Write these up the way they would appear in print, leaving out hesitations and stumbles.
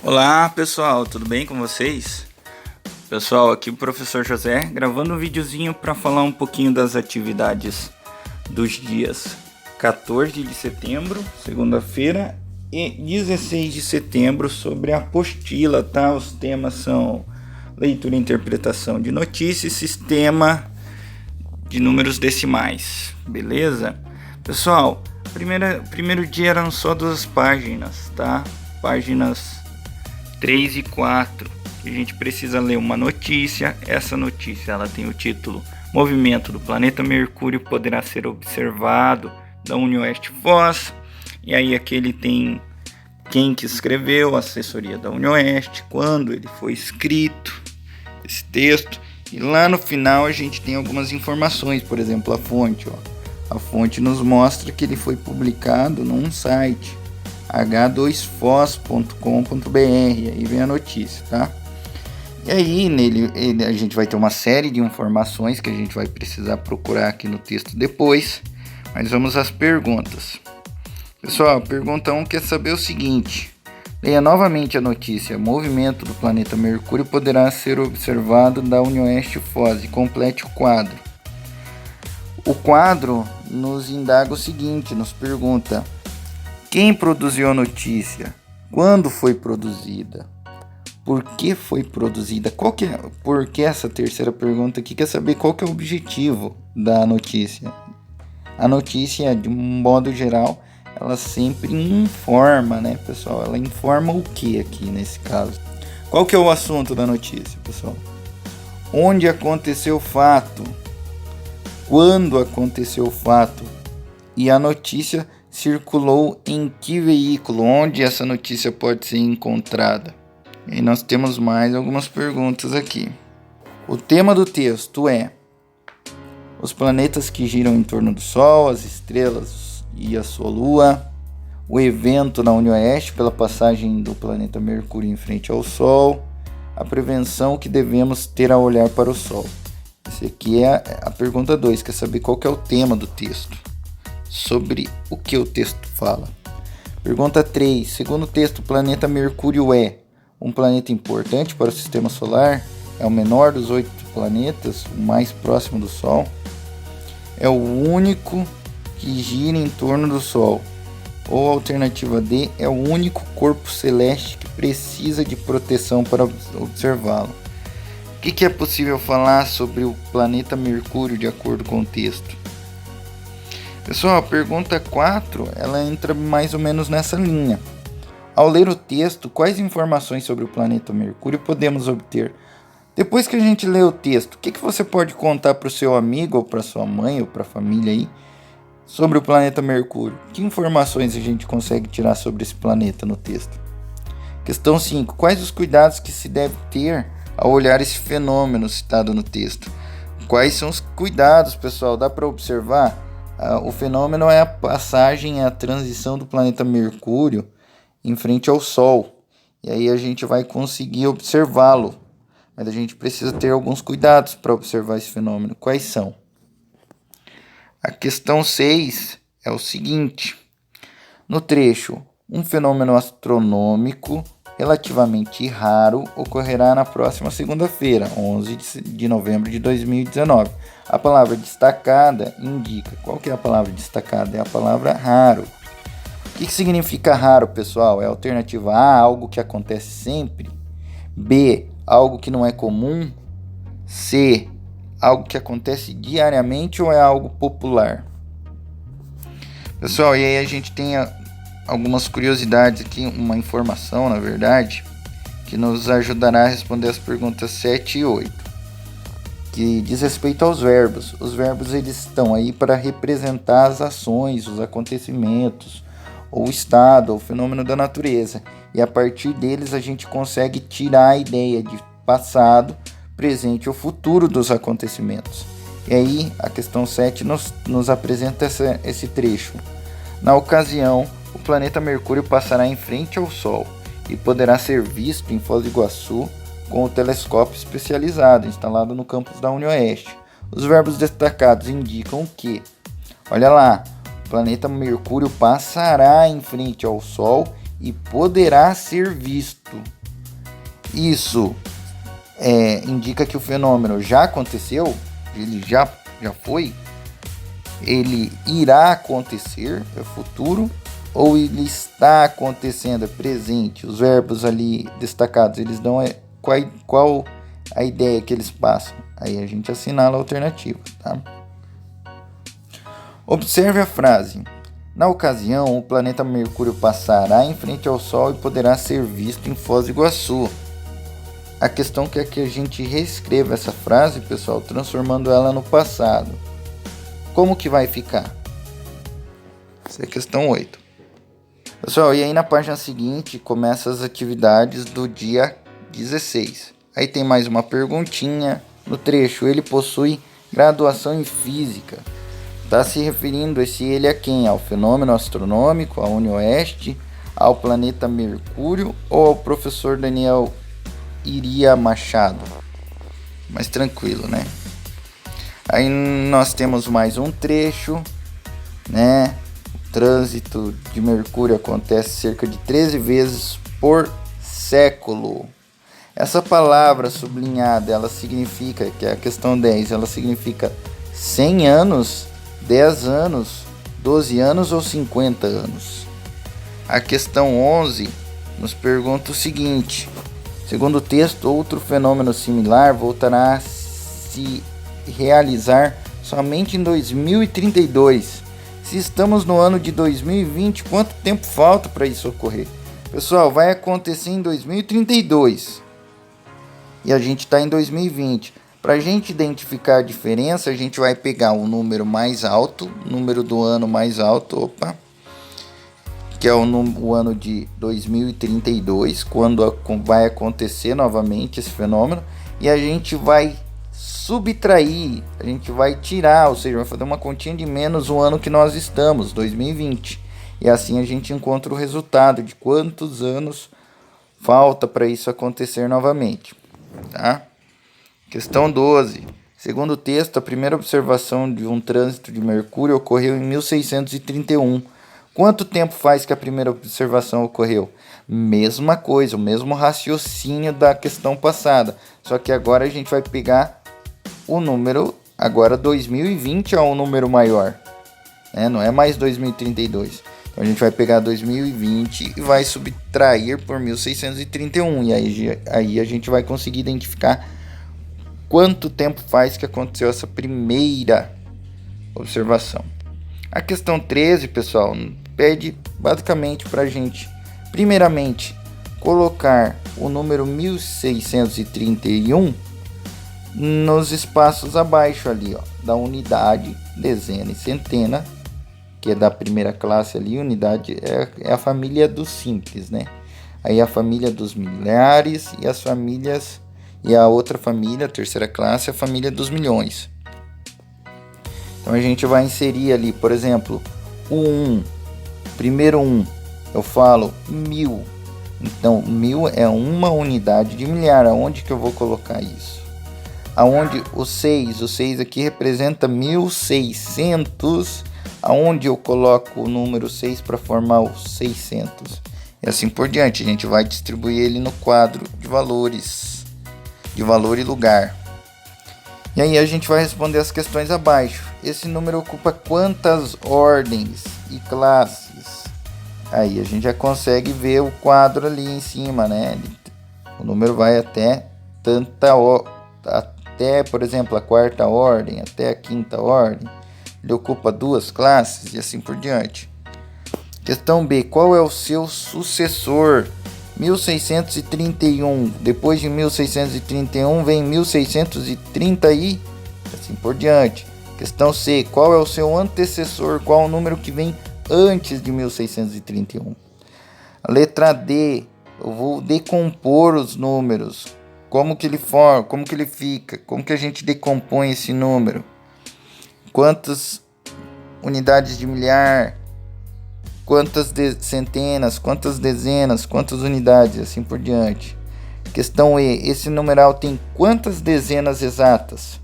Olá pessoal, tudo bem com vocês? Pessoal, aqui o professor José gravando um videozinho para falar um pouquinho das atividades dos dias 14 de setembro, segunda-feira, e 16 de setembro sobre a apostila, tá? Os temas são leitura e interpretação de notícias e sistema de números decimais, beleza? Pessoal, primeiro dia eram só 2 páginas, tá? Páginas 3 e 4. A gente precisa ler uma notícia. Essa notícia ela tem o título: Movimento do planeta Mercúrio poderá ser observado, da Unioeste Foz. E aí aqui ele tem quem que escreveu, a assessoria da Unioeste, quando ele foi escrito, esse texto. E lá no final a gente tem algumas informações, por exemplo, a fonte. A fonte nos mostra que ele foi publicado num site h2foz.com.br, aí vem a notícia, tá? E aí nele a gente vai ter uma série de informações que a gente vai precisar procurar aqui no texto depois, mas vamos às perguntas. Pessoal, pergunta 1 quer saber o seguinte: leia novamente a notícia: movimento do planeta Mercúrio poderá ser observado da Unioeste Foz e complete o quadro. O quadro nos indaga o seguinte, nos pergunta: quem produziu a notícia? Quando foi produzida? Por que foi produzida? Por que essa terceira pergunta aqui quer saber qual que é o objetivo da notícia? A notícia, de um modo geral, ela sempre informa, né, pessoal? Ela informa o que aqui nesse caso? Qual que é o assunto da notícia, pessoal? Onde aconteceu o fato? Quando aconteceu o fato? E a notícia circulou em que veículo? Onde essa notícia pode ser encontrada? E nós temos mais algumas perguntas aqui. O tema do texto é: os planetas que giram em torno do Sol, as estrelas e a sua Lua, o evento na Unioeste pela passagem do planeta Mercúrio em frente ao Sol, a prevenção que devemos ter ao olhar para o Sol. Esse aqui é a pergunta 2, quer saber qual que é o tema do texto, sobre o que o texto fala. Pergunta 3. Segundo o texto, o planeta Mercúrio é um planeta importante para o sistema solar? É o menor dos 8 planetas, o mais próximo do Sol? É o único que gira em torno do Sol? Ou a alternativa D, é o único corpo celeste que precisa de proteção para observá-lo? O que é possível falar sobre o planeta Mercúrio de acordo com o texto? Pessoal, a pergunta 4, ela entra mais ou menos nessa linha. Ao ler o texto, quais informações sobre o planeta Mercúrio podemos obter? Depois que a gente lê o texto, o que você pode contar para o seu amigo, ou para sua mãe, ou para a família aí, sobre o planeta Mercúrio? Que informações a gente consegue tirar sobre esse planeta no texto? Questão 5. Quais os cuidados que se deve ter ao olhar esse fenômeno citado no texto? Quais são os cuidados, pessoal? Dá para observar? O fenômeno é a passagem, a transição do planeta Mercúrio em frente ao Sol. E aí a gente vai conseguir observá-lo. Mas a gente precisa ter alguns cuidados para observar esse fenômeno. Quais são? A questão 6 é o seguinte: no trecho, um fenômeno astronômico relativamente raro ocorrerá na próxima segunda-feira, 11 de novembro de 2019. A palavra destacada indica. Qual que é a palavra destacada? É a palavra raro. O que significa raro, pessoal? É a alternativa A, algo que acontece sempre. B, algo que não é comum. C, algo que acontece diariamente ou é algo popular? Pessoal, e aí a gente tem algumas curiosidades aqui, uma informação, na verdade, que nos ajudará a responder as perguntas 7 e 8, que diz respeito aos verbos. Os verbos, eles estão aí para representar as ações, os acontecimentos, ou o estado, ou o fenômeno da natureza. E a partir deles a gente consegue tirar a ideia de passado, presente ou futuro dos acontecimentos. E aí a questão 7 nos apresenta esse trecho. Na ocasião, o planeta Mercúrio passará em frente ao Sol e poderá ser visto em Foz do Iguaçu com o telescópio especializado instalado no campus da Unioeste. Os verbos destacados indicam que, olha lá, o planeta Mercúrio passará em frente ao Sol e poderá ser visto. Isso indica que o fenômeno já aconteceu, ele já foi, ele irá acontecer, é futuro, ou ele está acontecendo, é presente. Os verbos ali destacados, eles dão qual a ideia que eles passam. Aí a gente assinala a alternativa, tá? Observe a frase. Na ocasião, o planeta Mercúrio passará em frente ao Sol e poderá ser visto em Foz do Iguaçu. A questão é que a gente reescreva essa frase, pessoal, transformando ela no passado. Como que vai ficar? Essa é a questão 8. Pessoal, e aí na página seguinte começa as atividades do dia 16. Aí tem mais uma perguntinha no trecho. Ele possui graduação em Física. Está se referindo esse ele a quem? Ao fenômeno astronômico, à UniOeste, ao planeta Mercúrio ou ao professor Daniel Iria Machado? Mais tranquilo, né? Aí nós temos mais um trecho, né? O trânsito de Mercúrio acontece cerca de 13 vezes por século. Essa palavra sublinhada, ela significa, que é a questão 10, ela significa 100 anos, 10 anos, 12 anos ou 50 anos. A questão 11 nos pergunta o seguinte: segundo o texto, outro fenômeno similar voltará a se realizar somente em 2032. Se estamos no ano de 2020, quanto tempo falta para isso ocorrer? Pessoal, vai acontecer em 2032 e a gente está em 2020. Para a gente identificar a diferença, a gente vai pegar o número mais alto, número do ano mais alto, que é o ano de 2032, quando vai acontecer novamente esse fenômeno, e a gente vai subtrair, a gente vai tirar, ou seja, vai fazer uma continha de menos o ano que nós estamos, 2020, e assim a gente encontra o resultado de quantos anos falta para isso acontecer novamente, tá? Questão 12. Segundo o texto, a primeira observação de um trânsito de Mercúrio ocorreu em 1631. Quanto tempo faz que a primeira observação ocorreu? Mesma coisa, o mesmo raciocínio da questão passada. Só que agora a gente vai pegar o número, agora 2020 é um número maior, né? Não é mais 2032. Então a gente vai pegar 2020 e vai subtrair por 1631. E aí a gente vai conseguir identificar quanto tempo faz que aconteceu essa primeira observação. A questão 13, pessoal, pede basicamente para a gente, primeiramente, colocar o número 1631 nos espaços abaixo ali, da unidade, dezena e centena, que é da primeira classe ali. Unidade é a família dos simples, né? Aí a família dos milhares e as famílias, e a outra família, a terceira classe, a família dos milhões. Então a gente vai inserir ali, por exemplo, o 1, primeiro 1, eu falo 1000. Então 1000 é uma unidade de milhar. Aonde que eu vou colocar isso? Aonde o 6 aqui representa 1600, aonde eu coloco o número 6 para formar o 600. E assim por diante, a gente vai distribuir ele no quadro de valores, de valor e lugar. E aí a gente vai responder as questões abaixo. Esse número ocupa quantas ordens e classes? Aí a gente já consegue ver o quadro ali em cima, né? O número vai até até, por exemplo, a quarta ordem, até a quinta ordem. Ele ocupa 2 classes e assim por diante. Questão B. Qual é o seu sucessor? 1631. Depois de 1631 vem 1630 e assim por diante. Questão C. Qual é o seu antecessor? Qual é o número que vem antes de 1631? A letra D. Eu vou decompor os números. Como que ele forma? Como que ele fica? Como que a gente decompõe esse número? Quantas unidades de milhar? Quantas centenas? Quantas dezenas? Quantas unidades? Assim por diante. Questão E. Esse numeral tem quantas dezenas exatas?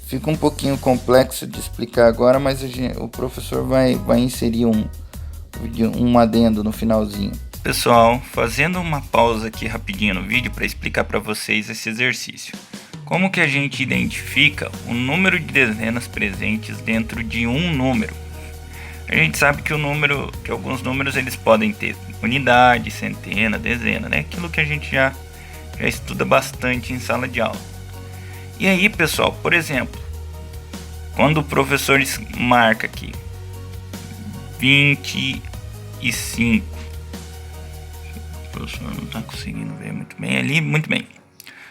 Fica um pouquinho complexo de explicar agora, mas o professor vai inserir um adendo no finalzinho. Pessoal, fazendo uma pausa aqui rapidinho no vídeo para explicar para vocês esse exercício. Como que a gente identifica o número de dezenas presentes dentro de um número? A gente sabe que alguns números eles podem ter unidade, centena, dezena, né? Aquilo que a gente já estuda bastante em sala de aula. E aí, pessoal, por exemplo, quando o professor marca aqui 25, o professor não está conseguindo ver muito bem ali, muito bem.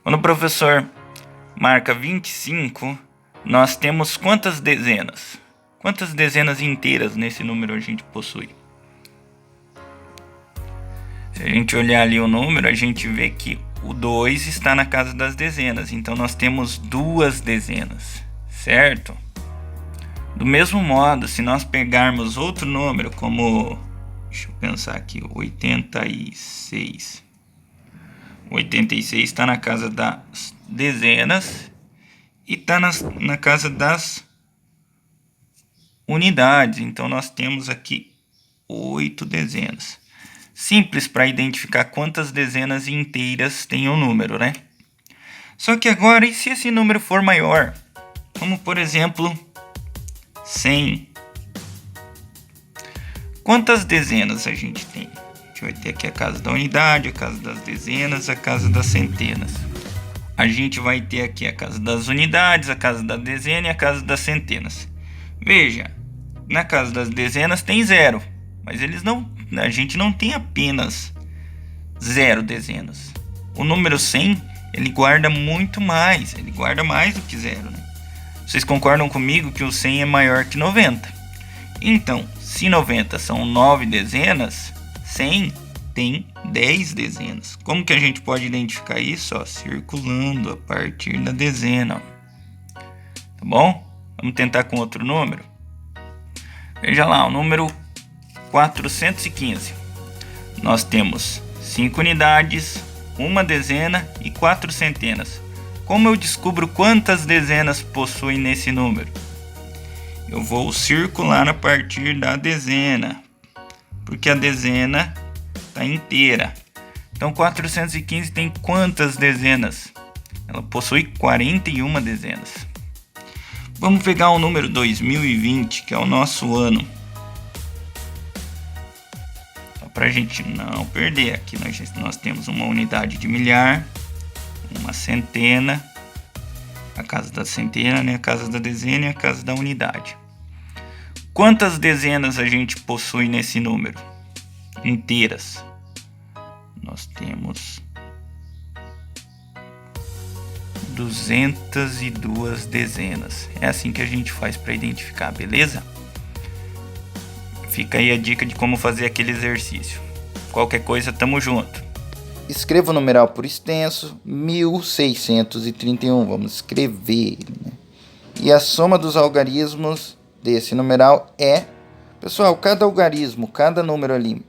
Quando o professor marca 25, nós temos quantas dezenas? Quantas dezenas inteiras nesse número a gente possui? Se a gente olhar ali o número, a gente vê que o 2 está na casa das dezenas. Então nós temos 2 dezenas, certo? Do mesmo modo, se nós pegarmos outro número como, deixa eu pensar aqui, 86. 86 está na casa das dezenas e está na casa das unidades. Então nós temos aqui 8 dezenas. Simples para identificar quantas dezenas inteiras tem o número, né? Só que agora, e se esse número for maior? Como por exemplo 100. Quantas dezenas a gente tem? A gente vai ter aqui a casa da unidade, a casa das dezenas, a casa das centenas. A gente vai ter aqui a casa das unidades, a casa da dezena e a casa das centenas. Veja, na casa das dezenas tem 0, mas a gente não tem apenas 0 dezenas. O número 100, ele guarda muito mais, ele guarda mais do que 0, né? Vocês concordam comigo que o 100 é maior que 90? Então, se 90 são 9 dezenas, 100 tem 10 dezenas. Como que a gente pode identificar isso? Circulando a partir da dezena. Tá bom? Vamos tentar com outro número. Veja lá, o número 415. Nós temos 5 unidades, 1 dezena e 4 centenas. Como eu descubro quantas dezenas possui nesse número? Eu vou circular a partir da dezena, porque a dezena está inteira. Então 415 tem quantas dezenas? Ela possui 41 dezenas. Vamos pegar o número 2020, que é o nosso ano. Só para a gente não perder. Aqui nós temos uma unidade de milhar, uma centena, a casa da centena, né? A casa da dezena e a casa da unidade. Quantas dezenas a gente possui nesse número? Inteiras. Nós temos 202 dezenas. É assim que a gente faz para identificar, beleza? Fica aí a dica de como fazer aquele exercício. Qualquer coisa, tamo junto. Escreva o numeral por extenso, 1631, vamos escrever, né? E a soma dos algarismos desse numeral é... Pessoal, cada algarismo, cada número ali,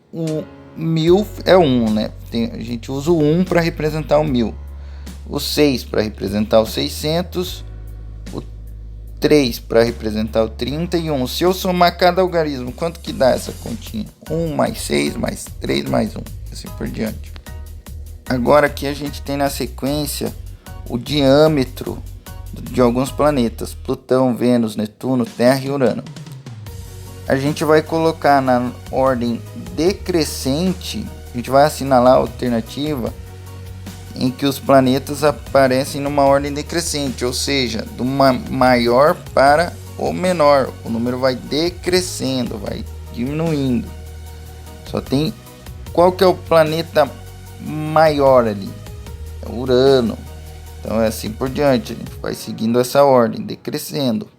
1000 é 1, né? A gente usa o 1 para representar o 1000, o 6 para representar o 600, o 3 para representar o 31. Se eu somar cada algarismo, quanto que dá essa continha? 1 mais 6 mais 3 mais 1, assim por diante. Agora aqui a gente tem na sequência o diâmetro de alguns planetas: Plutão, Vênus, Netuno, Terra e Urano. A gente vai colocar na ordem decrescente, a gente vai assinalar a alternativa em que os planetas aparecem numa ordem decrescente, ou seja, do maior para o menor. O número vai decrescendo, vai diminuindo. Só tem qual que é o planeta maior ali? É Urano. Então é assim por diante, a gente vai seguindo essa ordem, decrescendo.